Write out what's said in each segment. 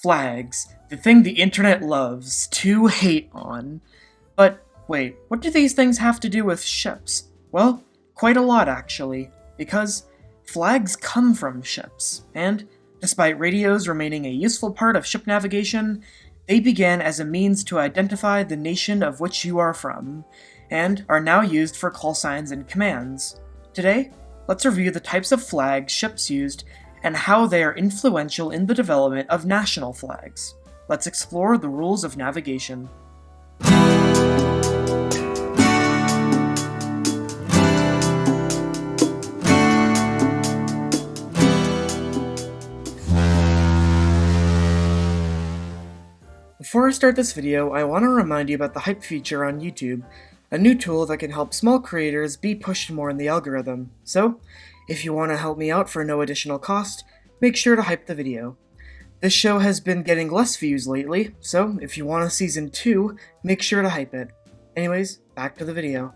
Flags, the thing the internet loves to hate on. But wait, what do these things have to do with ships? Well, quite a lot actually, because flags come from ships, and despite radios remaining a useful part of ship navigation, they began as a means to identify the nation of which you are from, and are now used for call signs and commands. Today, let's review the types of flags ships used and how they are influential in the development of national flags. Let's explore the rules of navigation. Before I start this video, I want to remind you about the hype feature on YouTube, a new tool that can help small creators be pushed more in the algorithm. So, if you want to help me out for no additional cost, make sure to hype the video. This show has been getting less views lately, so if you want a season 2, make sure to hype it. Anyways, back to the video.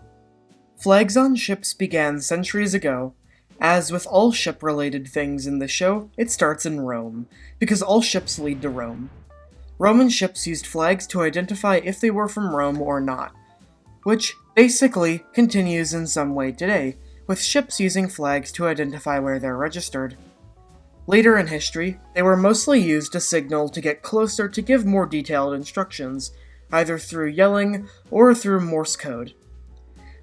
Flags on ships began centuries ago. As with all ship-related things in this show, it starts in Rome, because all ships lead to Rome. Roman ships used flags to identify if they were from Rome or not, which basically continues in some way today, with ships using flags to identify where they're registered. Later in history, they were mostly used to signal to get closer to give more detailed instructions, either through yelling or through Morse code.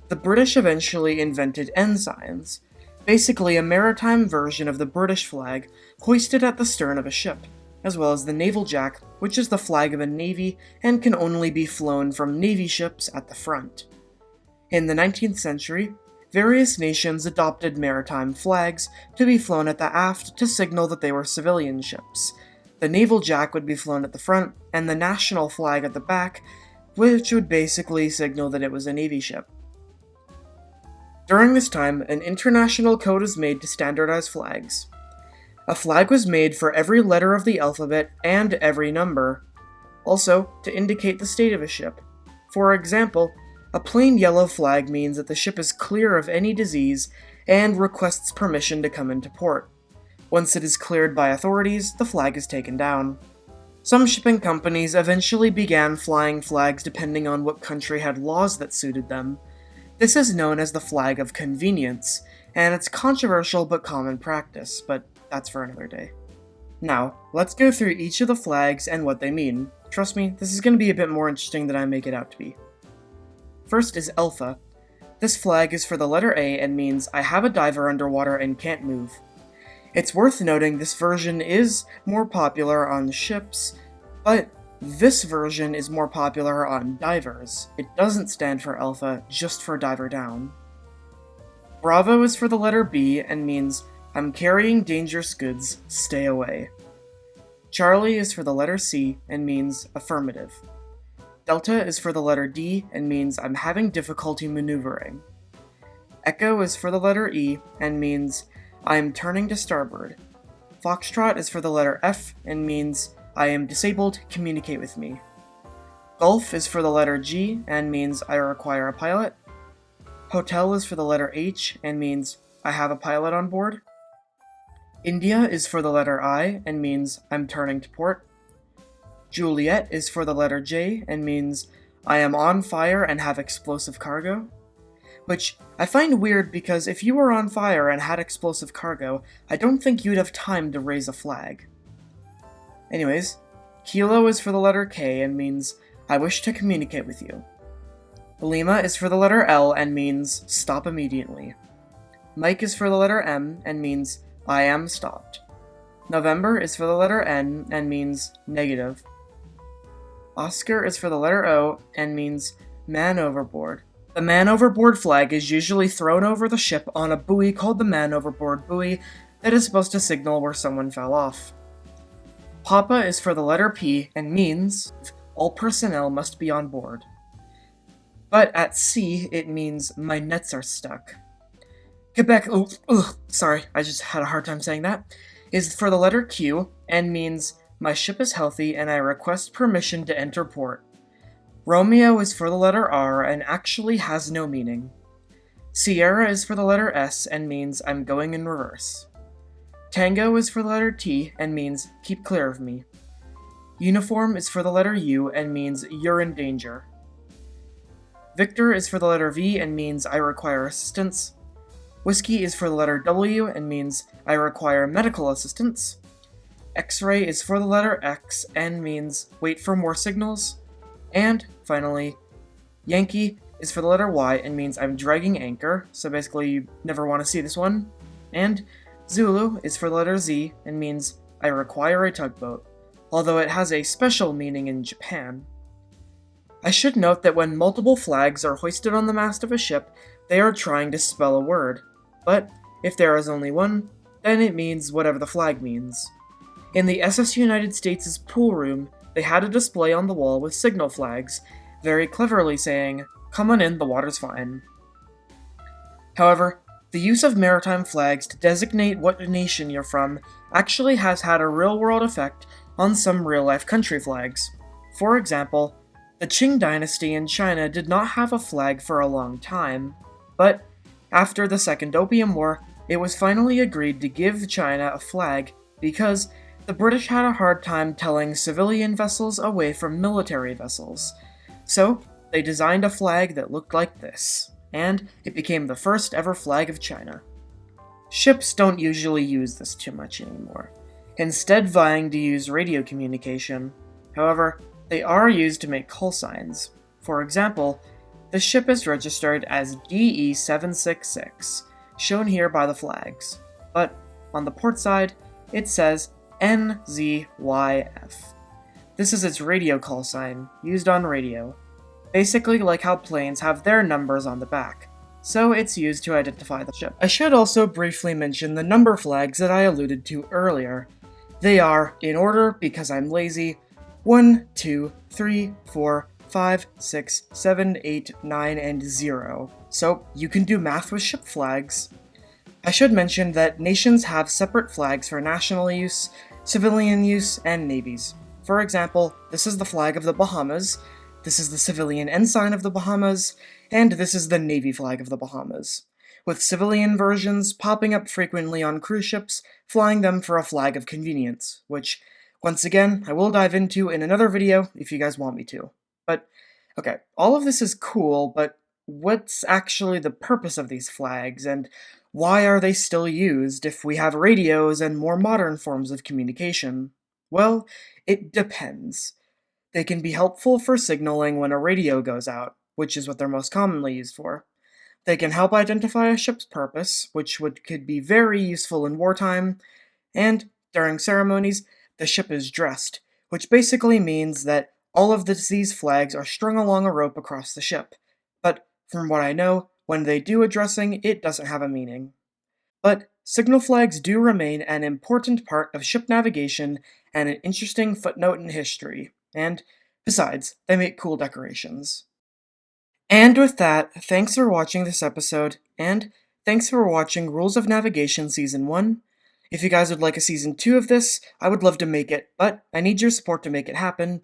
The British eventually invented ensigns, basically a maritime version of the British flag hoisted at the stern of a ship, as well as the naval jack, which is the flag of a navy and can only be flown from navy ships at the front. In the 19th century, various nations adopted maritime flags to be flown at the aft to signal that they were civilian ships. The naval jack would be flown at the front, and the national flag at the back, which would basically signal that it was a navy ship. During this time, an international code was made to standardize flags. A flag was made for every letter of the alphabet and every number, also to indicate the state of a ship. For example, a plain yellow flag means that the ship is clear of any disease and requests permission to come into port. Once it is cleared by authorities, the flag is taken down. Some shipping companies eventually began flying flags depending on what country had laws that suited them. This is known as the flag of convenience, and it's controversial but common practice, but that's for another day. Now, let's go through each of the flags and what they mean. Trust me, this is going to be a bit more interesting than I make it out to be. First is Alpha. This flag is for the letter A and means I have a diver underwater and can't move. It's worth noting this version is more popular on ships, but this version is more popular on divers. It doesn't stand for Alpha, just for diver down. Bravo is for the letter B and means I'm carrying dangerous goods, stay away. Charlie is for the letter C and means affirmative. Delta is for the letter D and means I'm having difficulty maneuvering. Echo is for the letter E and means I am turning to starboard. Foxtrot is for the letter F and means I am disabled, communicate with me. Golf is for the letter G and means I require a pilot. Hotel is for the letter H and means I have a pilot on board. India is for the letter I and means I'm turning to port. Juliet is for the letter J and means I am on fire and have explosive cargo. Which I find weird because if you were on fire and had explosive cargo, I don't think you'd have time to raise a flag. Anyways, Kilo is for the letter K and means I wish to communicate with you. Lima is for the letter L and means stop immediately. Mike is for the letter M and means I am stopped. November is for the letter N and means negative. Oscar is for the letter O and means man overboard. The man overboard flag is usually thrown over the ship on a buoy called the man overboard buoy that is supposed to signal where someone fell off. Papa is for the letter P and means all personnel must be on board. But at sea, it means my nets are stuck. Quebec, sorry, I just had a hard time saying that, is for the letter Q and means my ship is healthy and I request permission to enter port. Romeo is for the letter R and actually has no meaning. Sierra is for the letter S and means I'm going in reverse. Tango is for the letter T and means keep clear of me. Uniform is for the letter U and means you're in danger. Victor is for the letter V and means I require assistance. Whiskey is for the letter W and means I require medical assistance. X-ray is for the letter X and means wait for more signals. And finally, Yankee is for the letter Y and means I'm dragging anchor, so basically you never want to see this one. And Zulu is for the letter Z and means I require a tugboat, although it has a special meaning in Japan. I should note that when multiple flags are hoisted on the mast of a ship, they are trying to spell a word. But if there is only one, then it means whatever the flag means. In the SS United States' pool room, they had a display on the wall with signal flags, very cleverly saying, "Come on in, the water's fine." However, the use of maritime flags to designate what nation you're from actually has had a real-world effect on some real-life country flags. For example, the Qing dynasty in China did not have a flag for a long time, but after the Second Opium War, it was finally agreed to give China a flag because the British had a hard time telling civilian vessels away from military vessels. So, they designed a flag that looked like this, and it became the first ever flag of China. Ships don't usually use this too much anymore, instead vying to use radio communication. However, they are used to make call signs. For example, the ship is registered as DE766, shown here by the flags, but on the port side, it says NZYF. This is its radio call sign, used on radio, basically like how planes have their numbers on the back, so it's used to identify the ship. I should also briefly mention the number flags that I alluded to earlier. They are, in order because I'm lazy, 1, 2, 3, 4, 5, 6, 7, 8, 9, and 0, so you can do math with ship flags. I should mention that nations have separate flags for national use, civilian use, and navies. For example, this is the flag of the Bahamas, this is the civilian ensign of the Bahamas, and this is the Navy flag of the Bahamas, with civilian versions popping up frequently on cruise ships, flying them for a flag of convenience, which, once again, I will dive into in another video if you guys want me to. But, okay, all of this is cool, but what's actually the purpose of these flags, and why are they still used if we have radios and more modern forms of communication? Well, it depends. They can be helpful for signaling when a radio goes out, which is what they're most commonly used for. They can help identify a ship's purpose, which could be very useful in wartime, and during ceremonies, the ship is dressed, which basically means that all of these flags are strung along a rope across the ship. But from what I know, when they do a dressing, it doesn't have a meaning. But signal flags do remain an important part of ship navigation and an interesting footnote in history, and besides, they make cool decorations. And with that, thanks for watching this episode, and thanks for watching Rules of Navigation Season 1. If you guys would like a Season 2 of this, I would love to make it, but I need your support to make it happen.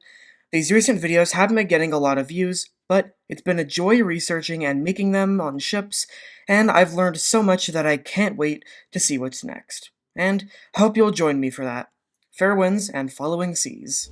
These recent videos haven't been getting a lot of views, but it's been a joy researching and making them on ships, and I've learned so much that I can't wait to see what's next. And I hope you'll join me for that. Fair winds and following seas.